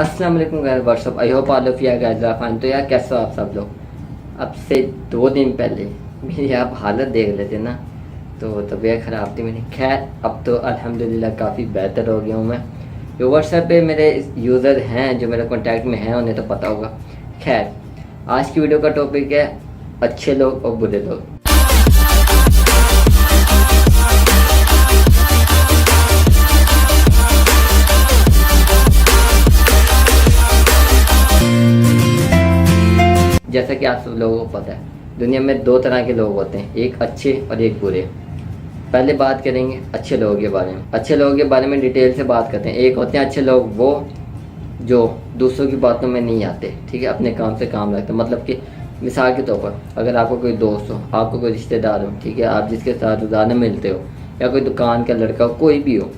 अस्सलाम वालेकुम guys, what's up. I hope all of you guys are fine. तो यार कैसे हो आप सब लोग। अब से 2 दिन पहले मेरी आप हालत देख लेते ना, तो तबीयत ख़राब थी मेरी। खैर अब तो अल्हम्दुलिल्लाह काफ़ी बेहतर हो गया हूँ मैं। जो व्हाट्सएप पे मेरे यूज़र हैं जो मेरे कॉन्टैक्ट में हैं उन्हें तो पता होगा। खैर आज की वीडियो का टॉपिक है अच्छे लोग और बुरे लोग। जैसा कि आप सब लोगों को पता है, दुनिया में 2 तरह के लोग होते हैं, एक अच्छे और एक बुरे। पहले बात करेंगे अच्छे लोगों के बारे में। अच्छे लोगों के बारे में डिटेल से बात करते हैं। एक होते हैं अच्छे लोग वो जो दूसरों की बातों में नहीं आते, ठीक है, अपने काम से काम रखते। मतलब कि मिसाल के तौर पर अगर आपको कोई दोस्त हो, आपको कोई रिश्तेदार हो, ठीक है, आप जिसके साथ रोज़ाना मिलते हो, या कोई दुकान का लड़का हो, कोई भी हो,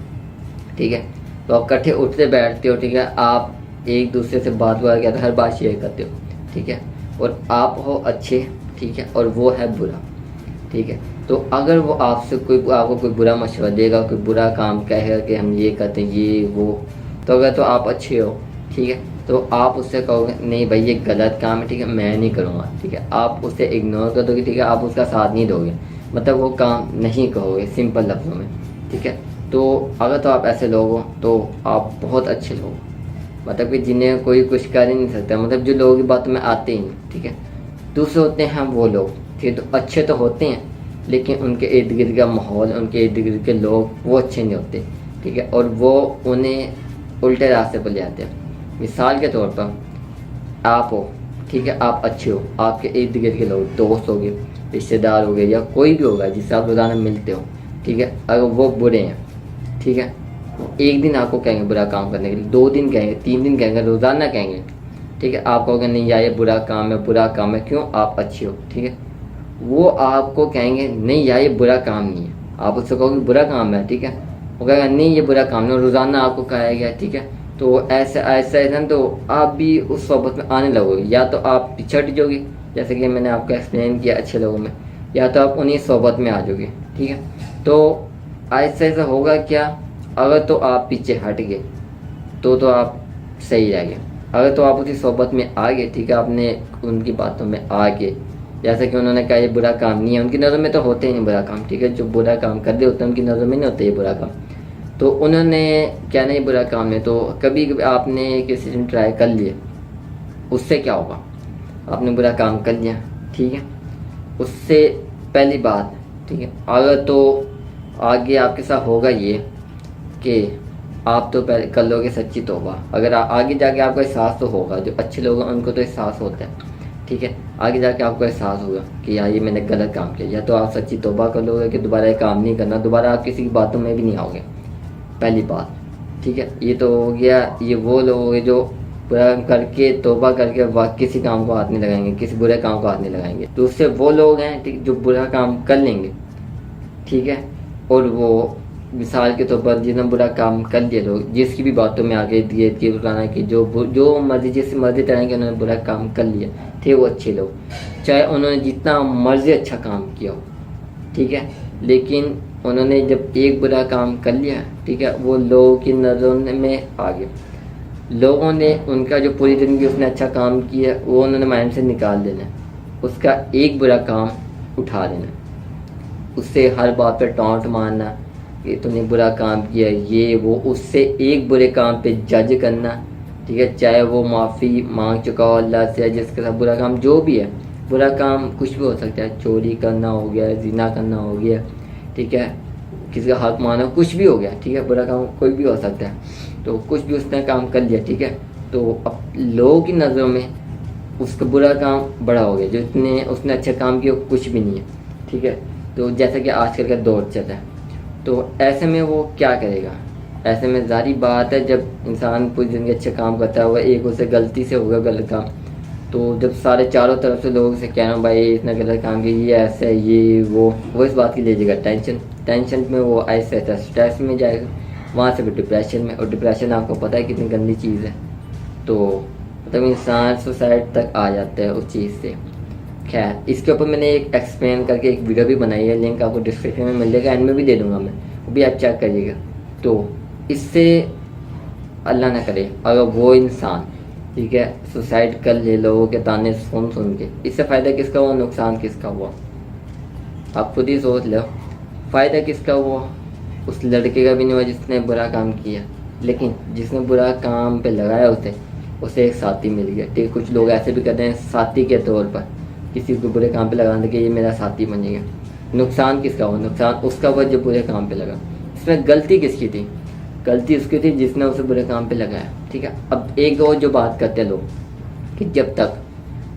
ठीक है, तो आप इकट्ठे उठते बैठते हो, ठीक है, आप एक दूसरे से बात करते हो, हर बात शेयर करते हो, ठीक है, और आप हो अच्छे, ठीक है, और वो है बुरा, ठीक है। तो अगर वो आपसे आपको कोई बुरा मशवरा देगा, कोई बुरा काम कहेगा कि हम ये करते हैं ये वो, तो अगर तो आप अच्छे हो, ठीक है, तो आप उससे कहोगे नहीं भाई ये गलत काम है, ठीक है, मैं नहीं करूँगा, ठीक है, आप उसे इग्नोर कर दोगे, ठीक है, आप उसका साथ नहीं दोगे, मतलब वो काम नहीं कहोगे सिंपल लफ्ज़ों में, ठीक है। तो अगर तो आप ऐसे लोग हो तो आप बहुत अच्छे लोग, मतलब कि जिन्हें कोई कुछ कर ही नहीं सकता, मतलब जो लोगों की बातों में आते ही नहीं, ठीक है। दूसरे होते हैं वो लोग, ठीक है, तो अच्छे तो होते हैं लेकिन उनके इर्द गिर्द का माहौल, उनके इर्द गिर्द के लोग वो अच्छे नहीं होते, ठीक है, और वो उन्हें उल्टे रास्ते पर ले आते हैं। मिसाल के तौर पर आप हो, ठीक है, आप अच्छे हो, आपके इर्द गिर्द के लोग, दोस्त हो गए, रिश्तेदार हो गए, या कोई भी होगा जिससे आप रोज़ाना मिलते हो, ठीक है, अगर वो बुरे हैं, ठीक है, एक दिन आपको कहेंगे बुरा काम करने के लिए, 2 दिन कहेंगे, 3 दिन कहेंगे, रोज़ाना कहेंगे, ठीक है, आप कहोगे नहीं यार ये बुरा काम है, बुरा काम है, क्यों, आप अच्छे हो, ठीक है, वो आपको कहेंगे नहीं यार ये बुरा काम नहीं है, आप उससे कहोगे बुरा काम है, ठीक है, वो कहेगा नहीं ये बुरा काम नहीं, रोज़ाना आपको कहा गया, ठीक है। तो ऐसा ऐसा ऐसा तो आप भी उस सोबत में आने लगोगे, या तो आप पिछड़ जाओगे जैसे कि मैंने आपको एक्सप्लेन किया अच्छे लोगों में, या तो आप उन्हीं सोबत में आ जाओगे, ठीक है। तो ऐसा ऐसा होगा क्या, अगर तो आप पीछे हट गए तो आप सही रह गए, अगर तो आप उसी सोबत में आ गए, ठीक है, आपने उनकी बातों में आ गए, जैसा कि उन्होंने कहा ये बुरा काम नहीं है, उनकी नज़र में तो होते ही नहीं बुरा काम, ठीक है, जो बुरा काम कर रहे होते हैं उनकी नज़र में नहीं होता ये बुरा काम, तो उन्होंने क्या नहीं बुरा काम है। तो कभी कभी आपने किसी दिन ट्राई कर लिया, उससे क्या होगा, आपने बुरा काम कर लिया, ठीक है, उससे पहली बात, ठीक है, अगर तो आगे आपके साथ होगा ये कि आप तो पहले कर लोगे सच्ची तौबा, अगर आगे जाके आपको एहसास तो होगा, जो अच्छे लोग हैं उनको तो एहसास होता है, ठीक है, आगे जाके आपको एहसास होगा कि यार ये मैंने गलत काम किया, या तो आप सच्ची तौबा कर लोगे कि दोबारा ये काम नहीं करना, दोबारा आप किसी की बातों में भी नहीं आओगे, पहली बात, ठीक है। ये तो हो गया, ये वो लोग हैं जो बुरा करके तौबा करके किसी काम को हाथ नहीं लगाएंगे, किसी बुरे काम को हाथ नहीं लगाएंगे। दूसरे वो लोग हैं, ठीक, जो बुरा काम कर लेंगे, ठीक है, और वो मिसाल के तौर पर जिन्होंने बुरा काम कर लिया, लोग जिसकी भी बातों में आगे दिए कि फलाना की जो मर्जी जिस मर्जी तरह के उन्होंने बुरा काम कर लिया, थे वो अच्छे लोग, चाहे उन्होंने जितना मर्जी अच्छा काम किया हो, ठीक है, लेकिन उन्होंने जब एक बुरा काम कर लिया, ठीक है, वो लोगों की नज़रों में आ गए, लोगों ने उनका जो पूरी ज़िंदगी उसने अच्छा काम किया वो उन्होंने माइंड से निकाल देना, उसका एक बुरा काम उठा देना, उससे हर बात पर टॉन्ट मारना कि तूने बुरा काम किया ये वो, उससे एक बुरे काम पे जज करना, ठीक है, चाहे वो माफ़ी मांग चुका हो अल्लाह से, जिसके साथ बुरा काम जो भी है, बुरा काम कुछ भी हो सकता है, चोरी करना हो गया, जिना करना हो गया, ठीक है, किसी का हक माना, कुछ भी हो गया, ठीक है, बुरा काम कोई भी हो सकता है, तो कुछ भी उसने काम कर लिया, ठीक है, तो अब लोगों की नज़रों में उसका बुरा काम बड़ा हो गया, जो उसने अच्छा काम किया कुछ भी नहीं है, ठीक है। तो जैसा कि आजकल का दौर चल रहा है, तो ऐसे में वो क्या करेगा, ऐसे में जारी बात है जब इंसान पूरी ज़िंदगी अच्छे काम करता हुआ एक उसे गलती से होगा गलत काम, तो जब सारे चारों तरफ से लोगों से कहना भाई इसने गलत काम किया, ये ऐसा है ये वो इस बात की लीजिएगा टेंशन में वो ऐसे ऐसा स्ट्रेस में जाएगा, वहाँ से भी डिप्रेशन में, और डिप्रेशन आपको पता है कितनी गंदी चीज़ है, तो मतलब इंसान सुसाइड तक आ जाता है उस चीज़ से। खैर इसके ऊपर मैंने एक एक्सप्लेन करके एक वीडियो भी बनाई है, लिंक आपको डिस्क्रिप्शन में मिल जाएगा, एंड में भी दे दूंगा मैं, वो भी आप चेक करिएगा। तो इससे अल्लाह ना करे अगर वो इंसान, ठीक है, सुसाइड कर ले लोगों के ताने सुन सुन के, इससे फ़ायदा किसका हुआ, नुकसान किसका हुआ? आप खुद ही सोच लो, फ़ायदा किसका हुआ? उस लड़के का भी नहीं हुआ जिसने बुरा काम किया, लेकिन जिसने बुरा काम पे लगाया उसे एक साथी मिल गया। ठीक है, कुछ लोग ऐसे भी करते हैं साथी के तौर पर किसी को बुरे काम पे लगाने के, ये मेरा साथी बनेगा। नुकसान किसका हुआ? नुकसान उसका हुआ जो बुरे काम पे लगा। इसमें गलती किसकी थी? गलती उसकी थी जिसने उसे बुरे काम पे लगाया। ठीक है, अब एक और जो बात करते हैं लोग कि जब तक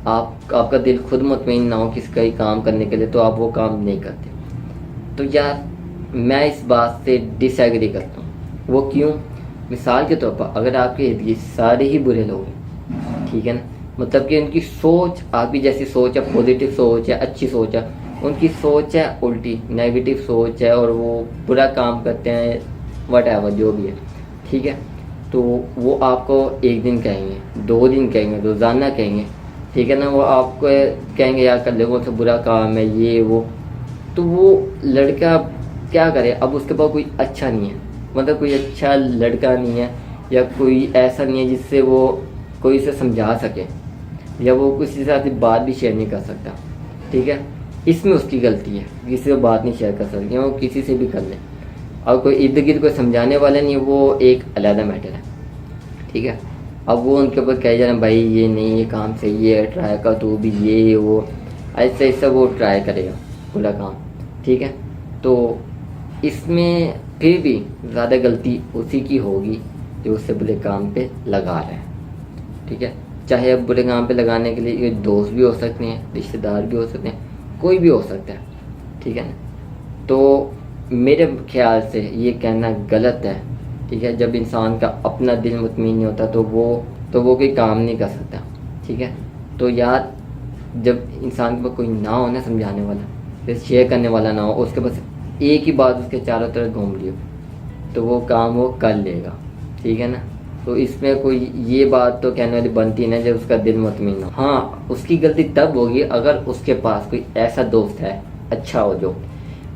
आपका दिल खुद मुतमईन ना हो किसी का ही काम करने के लिए, तो आप वो काम नहीं करते। तो यार मैं इस बात से डिसएग्री करता हूँ। वो क्यों? मिसाल के तौर पर अगर आपके इर्द गिर्द सारे ही बुरे लोग हैं, ठीक है ना, मतलब कि उनकी सोच आपकी जैसी सोच है, पॉजिटिव सोच है, अच्छी सोच है, उनकी सोच है उल्टी नेगेटिव सोच है और वो बुरा काम करते हैं, वट एवर जो भी है, ठीक है, तो वो आपको एक दिन कहेंगे, 2 दिन कहेंगे, रोज़ाना कहेंगे, ठीक है ना, वो आपको कहेंगे यार कर लोगों से बुरा काम है ये वो। तो वो लड़का क्या करे? अब उसके पास कोई अच्छा नहीं है, मतलब कोई अच्छा लड़का नहीं है या कोई ऐसा नहीं है जिससे वो कोई से समझा सके, या वो किसी से अपनी बात भी शेयर नहीं कर सकता। ठीक है, इसमें उसकी गलती है, किसी से बात नहीं शेयर कर सकती, वो किसी से भी कर ले। और कोई इर्द गिर्द कोई समझाने वाला नहीं है, वो एक अलग मैटर है। ठीक है, अब वो उनके ऊपर कह जा रहे भाई ये नहीं, ये काम सही है, ट्राई कर तू भी, ये वो ऐसा ऐसा वो ट्राई करेगा पूरा काम। ठीक है, तो इसमें फिर भी ज़्यादा गलती उसी की होगी जो उससे बुरे काम पे लगा रहे हैं। ठीक है, चाहे अब बुरे काम पे लगाने के लिए ये दोस्त भी हो सकते हैं, रिश्तेदार भी हो सकते हैं, कोई भी हो सकता है। ठीक है ना, तो मेरे ख्याल से ये कहना गलत है। ठीक है, जब इंसान का अपना दिल मुतमईन नहीं होता तो वो कोई काम नहीं कर सकता। ठीक है, तो यार जब इंसान के पास कोई ना हो ना समझाने वाला, फिर शेयर करने वाला ना हो, उसके पास एक ही बात उसके चारों तरफ घूम लियो, तो वो काम वो कर लेगा। ठीक है ना, तो इसमें कोई ये बात तो कहने वाली बनती नहीं जब उसका दिल मुतमईन हो। हाँ, उसकी गलती तब होगी अगर उसके पास कोई ऐसा दोस्त है अच्छा हो जो,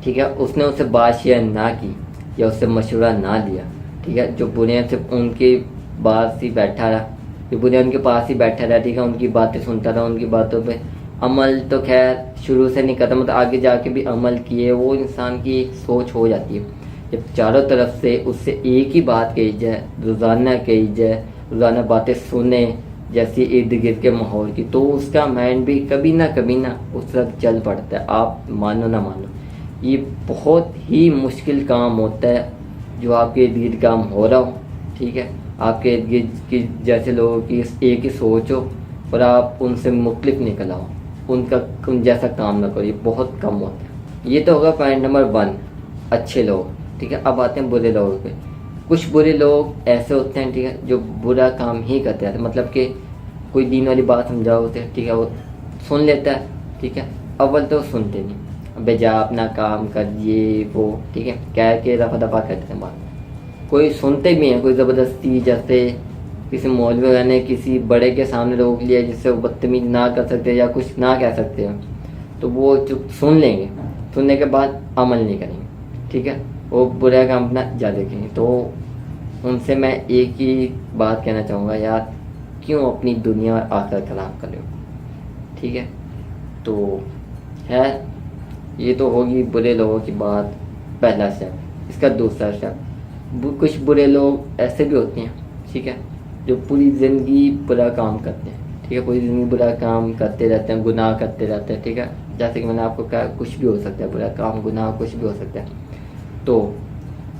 ठीक है, उसने उससे बात शेयर ना की या उससे मशवरा ना लिया। ठीक है, जो बुनियाद से उनके पास ही बैठा रहा, जो बुनियाद उनके पास ही बैठा रहा, ठीक है, उनकी बातें सुनता रहा, उनकी बातों पे अमल तो खैर शुरू से नहीं करता, मतलब आगे जाके भी अमल किए, वो इंसान की एक सोच हो जाती है। जब चारों तरफ से उससे एक ही बात कही जाए, रोज़ाना कही जाए, रोज़ाना बातें सुने जैसी इर्द गिर्द के माहौल की, तो उसका माइंड भी कभी ना उस तरफ चल पड़ता है। आप मानो ना मानो, ये बहुत ही मुश्किल काम होता है जो आपके इर्द गिर्द काम हो रहा हो। ठीक है, आपके इर्द गिर्द की जैसे लोगों की एक ही सोच हो और आप उनसे मुख्तलिफ निकल आओ, उन जैसा काम ना करो, ये बहुत कम होता है। ये तो होगा पॉइंट नंबर 1, अच्छे लोग। ठीक है, अब आते हैं बुरे लोगों पे। कुछ बुरे लोग ऐसे होते हैं, ठीक है, जो बुरा काम ही करते हैं, मतलब कि कोई दीन वाली बात समझाओ होते हैं, ठीक है, वो सुन लेता है। ठीक है, अव्वल तो सुनते नहीं, अबे जा अपना काम कर ये वो, ठीक है, कह के दफ़ा दफ़ा कर देते हैं बात। कोई सुनते भी हैं, कोई ज़बरदस्ती, जैसे किसी मौलवी वगैरह ने किसी बड़े के सामने रोक लिया जिससे वो बदतमीज ना कर सकते या कुछ ना कह सकते हैं, तो वो चुप सुन लेंगे, सुनने के बाद अमल नहीं करेंगे। ठीक है, वो बुरा काम अपना जा देखेंगे। तो उनसे मैं एक ही बात कहना चाहूँगा, यार क्यों अपनी दुनिया और आखिरत खराब कर रहे हो? ठीक है, तो है ये तो होगी बुरे लोगों की बात, पहला स्टेप। इसका दूसरा स्टेप, कुछ बुरे लोग ऐसे भी होते हैं, ठीक है, जो पूरी ज़िंदगी बुरा काम करते हैं। ठीक है, पूरी ज़िंदगी बुरा काम करते रहते हैं, गुनाह करते रहते हैं। ठीक है, जैसे कि मैंने आपको कहा कुछ भी हो सकता है, बुरा काम, गुनाह, कुछ भी हो सकता है। तो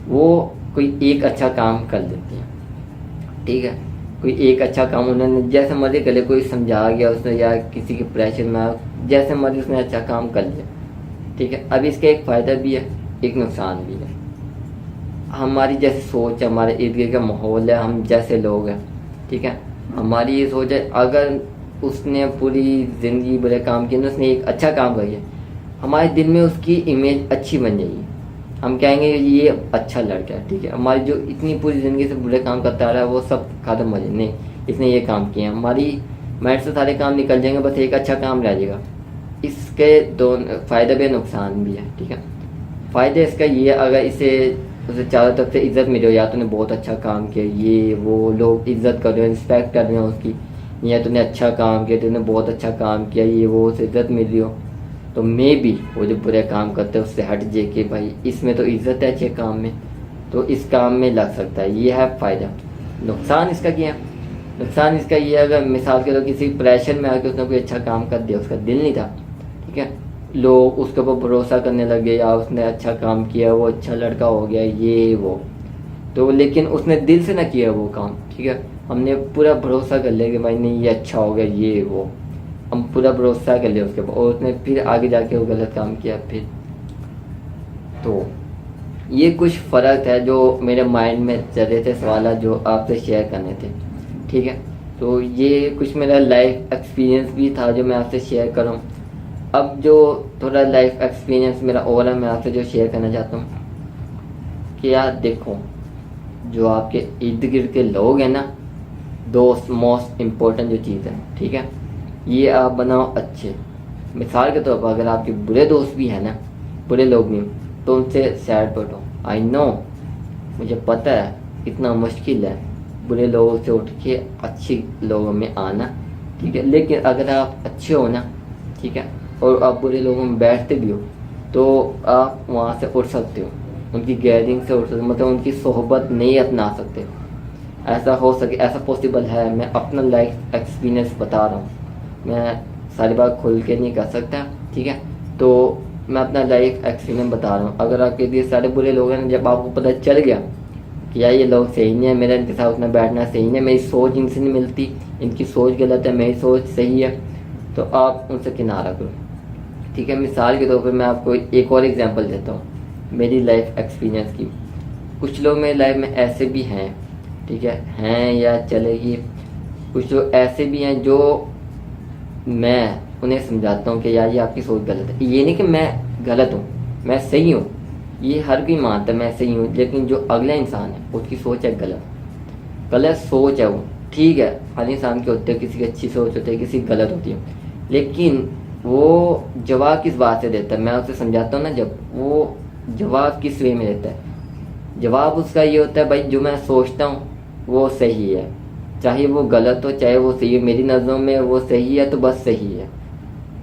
वो कोई एक अच्छा काम कर देते हैं। ठीक है, कोई एक अच्छा काम उन्होंने जैसे मर्जी कर लिया, कोई समझा गया उसने या किसी के प्रेशर में जैसे मर्जी उसने अच्छा काम कर लिया। ठीक है, अब इसका एक फ़ायदा भी है, एक नुकसान भी है। हमारी जैसी सोच है, हमारे इर्द गिर्द का माहौल है, हम जैसे लोग हैं, ठीक है, हमारी ये सोच है अगर उसने पूरी ज़िंदगी बुरे काम किए, उसने एक अच्छा काम कर दिया, हमारे दिल में उसकी इमेज अच्छी बन जाएगी, हम कहेंगे ये अच्छा लड़का है। ठीक है, हमारी जो इतनी पूरी ज़िंदगी से बुरे काम करता आ रहा है वो सब खत्म हो जाए, नहीं इसने ये काम किया, हमारी माइंड से सारे काम निकल जाएंगे, बस एक अच्छा काम रह जाएगा। इसके दोनों फ़ायदे भी नुकसान भी है। ठीक है, फ़ायदे इसका ये है, अगर इसे उसे चारों तरफ से इज्जत मिले, या तूने बहुत अच्छा काम किया, ये वो लोग इज्जत कर रहे हैं, रिस्पेक्ट कर रहे हैं उसकी, या तूने अच्छा काम किया, तूने बहुत अच्छा काम किया, ये वो, उसे इज्जत मिल रही हो, तो मे बी वो जो बुरे काम करते हैं उससे हट जाए कि भाई इसमें तो इज्जत है अच्छे काम में, तो इस काम में लग सकता है, ये है फ़ायदा। नुकसान इसका क्या है? नुकसान इसका ये है, अगर मिसाल के तो किसी प्रेशर में आके उसने कोई अच्छा काम कर दिया, उसका दिल नहीं था, ठीक है, लोग उसके ऊपर भरोसा करने लगे, या उसने अच्छा काम किया, वो अच्छा लड़का हो गया, ये वो, तो लेकिन उसने दिल से ना किया वो काम, ठीक है, हमने पूरा भरोसा कर लिया कि भाई नहीं ये अच्छा हो गया, ये वो, हम पूरा भरोसा कर लिया उसके ऊपर, और उसने फिर आगे जाके वो गलत काम किया फिर, तो ये कुछ फ़र्क है जो मेरे माइंड में चल रहे थे सवाल जो आपसे शेयर करने थे, ठीक है। तो ये कुछ मेरा लाइफ एक्सपीरियंस भी था जो मैं आपसे शेयर करूँ। अब जो थोड़ा लाइफ एक्सपीरियंस मेरा और है, मैं आपसे जो शेयर करना चाहता हूँ कि यार देखो, जो आपके इर्द गिर्द के लोग हैं ना, दोस्त मोस्ट इम्पोर्टेंट जो चीज़ है, ठीक है, ये आप बनाओ अच्छे। मिसाल के तौर पर अगर आपके बुरे दोस्त भी हैं ना, बुरे लोग भी, तो उनसे साइड पर हटो। आई नो, मुझे पता है कितना मुश्किल है बुरे लोगों से उठ के अच्छे लोगों में आना, ठीक है, लेकिन अगर आप अच्छे हो ना, ठीक है, और आप बुरे लोगों में बैठते भी हो, तो आप वहाँ से उठ सकते हो, उनकी गैदरिंग से उठ सकते हो, मतलब उनकी सोहबत नहीं अपना सकते। ऐसा हो सके, ऐसा पॉसिबल है। मैं अपना लाइफ एक्सपीरियंस बता रहा हूँ, मैं सारी बात खुल के नहीं कर सकता, ठीक है, तो मैं अपना लाइफ एक्सपीरियंस बता रहा हूँ। अगर आपके लिए सारे बुरे लोग हैं, जब आपको पता चल गया कि यार ये लोग सही नहीं है, मेरा इनके साथ उतना बैठना सही नहीं है, मेरी सोच इनसे नहीं मिलती, इनकी सोच गलत है, मेरी सोच सही है, तो आप उनसे किनारा करो, ठीक है। मिसाल के तौर पर मैं आपको एक और एग्जांपल देता हूँ मेरी लाइफ एक्सपीरियंस की। कुछ लोग मेरी लाइफ में ऐसे भी हैं, ठीक है, हैं या चलेगी, कुछ लोग ऐसे भी हैं जो मैं उन्हें समझाता हूँ कि यार ये आपकी सोच गलत है। ये नहीं कि मैं गलत हूँ, मैं सही हूँ, ये हर कोई मानता है मैं सही हूँ, लेकिन जो अगला इंसान है उसकी सोच है गलत, गलत सोच है वो, ठीक है। हर इंसान के होते हैं, किसी की अच्छी सोच होती है, किसी की गलत होती है, लेकिन वो जवाब किस बात से देता है, मैं उसे समझाता हूँ ना, जब वो जवाब किस वे में देता है, जवाब उसका ये होता है भाई जो मैं सोचता हूँ वो सही है, चाहे वो गलत हो चाहे वो सही हो, मेरी नज़रों में वो सही है तो बस सही है,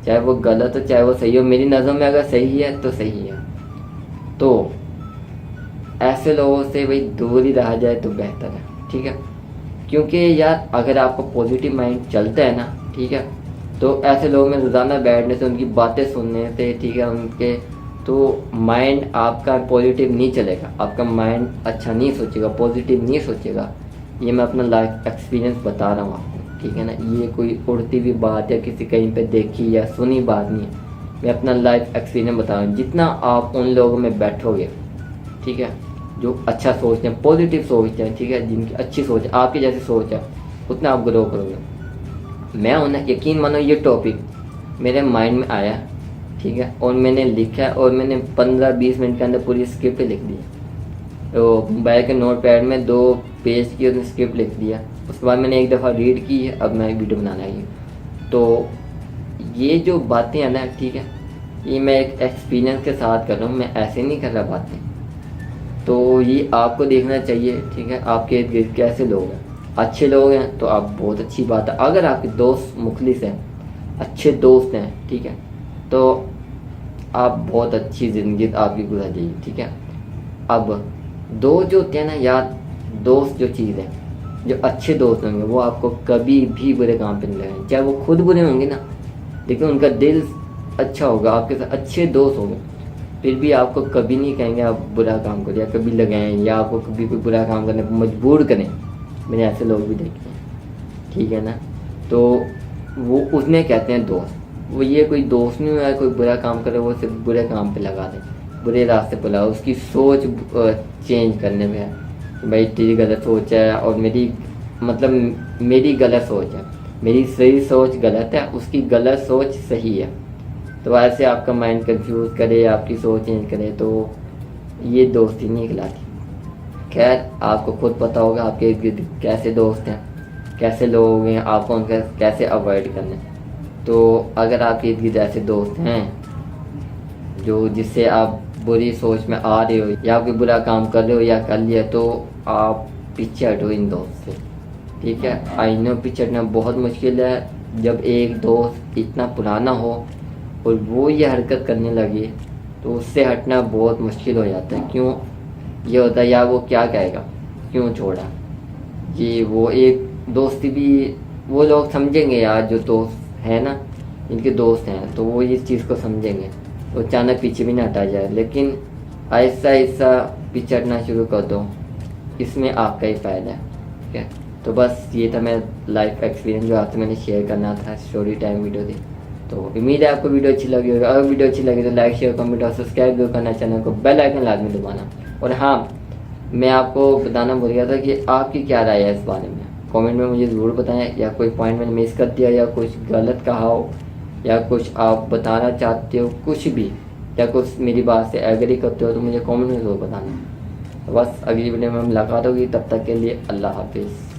चाहे वो गलत हो चाहे वो सही हो, मेरी नज़रों में अगर सही है तो सही है। तो ऐसे लोगों से भाई दूर ही रहा जाए तो बेहतर है, ठीक है, क्योंकि यार अगर आपको पॉजिटिव माइंड चलता है ना, ठीक है, तो ऐसे लोगों में रोज़ाना बैठने से, उनकी बातें सुनने से, ठीक है, उनके, तो माइंड आपका पॉजिटिव नहीं चलेगा, आपका माइंड अच्छा नहीं सोचेगा, पॉजिटिव नहीं सोचेगा। ये मैं अपना लाइफ एक्सपीरियंस बता रहा हूँ आपको, ठीक है ना, ये कोई उड़ती हुई बात या किसी कहीं पे देखी या सुनी बात नहीं है, मैं अपना लाइफ एक्सपीरियंस बता रहा हूँ। जितना आप उन लोगों में बैठोगे, ठीक है, जो अच्छा सोचते हैं, पॉजिटिव सोचते हैं, ठीक है, जिनकी अच्छी सोच है, आपकी जैसी सोच है, उतना आप ग्रो करोगे। मैं उन्हें यकीन मानो, ये टॉपिक मेरे माइंड में आया, ठीक है, और मैंने लिखा, और मैंने 15-20 मिनट के अंदर पूरी स्क्रिप्ट लिख दी, तो मोबाइल के नोट पैड में 2 पेज की उसने स्क्रिप्ट लिख दिया, उसके बाद मैंने एक दफ़ा रीड की है, अब मैं वीडियो बनाना है। तो ये जो बातें हैं ना, ठीक है, ये मैं एक एक्सपीरियंस के साथ कर रहा हूँ, मैं ऐसे नहीं कर रहा बातें, तो ये आपको देखना चाहिए, ठीक है, आपके इर्द गिर्द कैसे लोग हैं। अच्छे लोग हैं तो आप बहुत अच्छी बात है, अगर आपके दोस्त मुखलिस हैं, अच्छे दोस्त हैं, ठीक है, तो आप बहुत अच्छी ज़िंदगी आपकी गुजर जाएगी, ठीक है। अब दो जो होते हैं ना यार, दोस्त जो चीज़ है, जो अच्छे दोस्त होंगे वो आपको कभी भी बुरे काम पे नहीं लगाएंगे, चाहे वो खुद बुरे होंगे ना, लेकिन उनका दिल अच्छा होगा, आपके साथ अच्छे दोस्त होंगे, फिर भी आपको कभी नहीं कहेंगे आप बुरा काम करें, या कभी लगाएं, या आपको कभी कोई बुरा काम करने पर मजबूर करें। मैंने ऐसे लोग भी देखे हैं, ठीक है ना, तो वो उसने कहते हैं दोस्त। वो ये कोई दोस्त नहीं हुआ, कोई बुरा काम करे वो सिर्फ बुरे काम पे लगा दे, बुरे रास्ते पर लगा, उसकी सोच चेंज करने में है, भाई तेरी गलत सोच है और मेरी, मतलब मेरी गलत सोच है, मेरी सही सोच गलत है, उसकी गलत सोच सही है, तो ऐसे आपका माइंड कंफ्यूज करे, आपकी सोच चेंज करे, तो ये दोस्ती नहीं कहलाती। खैर आपको खुद पता होगा आपके इर्द गिर्द कैसे दोस्त हैं, कैसे लोग हैं, आपको उनका कैसे अवॉइड करना है। तो अगर आपके इर्द गिर्द ऐसे दोस्त हैं जो जिससे आप बुरी सोच में आ रहे हो या कोई बुरा काम कर रहे हो या कर लिया, तो आप पीछे हटो इन दोस्त से, ठीक है। आई नो पीछे हटना बहुत मुश्किल है। जब एक दोस्त इतना पुराना हो और वो ये हरकत करने लगे तो उससे हटना बहुत मुश्किल हो जाता है। क्यों ये होता है, यार वो क्या कहेगा, क्यों छोड़ा, कि वो एक दोस्ती भी वो लोग समझेंगे यार, जो दोस्त है ना, इनके दोस्त हैं तो वो इस चीज़ को समझेंगे, तो अचानक पीछे भी ना हटा जाए। लेकिन ऐसा ऐसा पीछे हटना शुरू कर दो, इसमें आपका ही फ़ायदा है, ठीक है। तो बस ये था मेरा लाइफ एक्सपीरियंस जो आपसे मैंने शेयर करना था, स्टोरी टाइम वीडियो थी। तो उम्मीद है आपको वीडियो अच्छी लगी होगी। अगर वीडियो अच्छी लगी तो लाइक शेयर कमेंट और सब्सक्राइब भी करना, चैनल को बेल आइकन लाजमी दबाना। और हाँ, मैं आपको बताना भूल गया था कि आपकी क्या राय है इस बारे में, कमेंट में मुझे ज़रूर बताएं। या कोई पॉइंट मैंने मिस कर दिया या कुछ गलत कहा हो या कुछ आप बताना चाहते हो कुछ भी, या कुछ मेरी बात से एग्री करते हो तो मुझे कमेंट में ज़रूर बताना। तो बस अगली वीडियो में मुलाकात होगी, तब तक के लिए अल्लाह हाफिज़।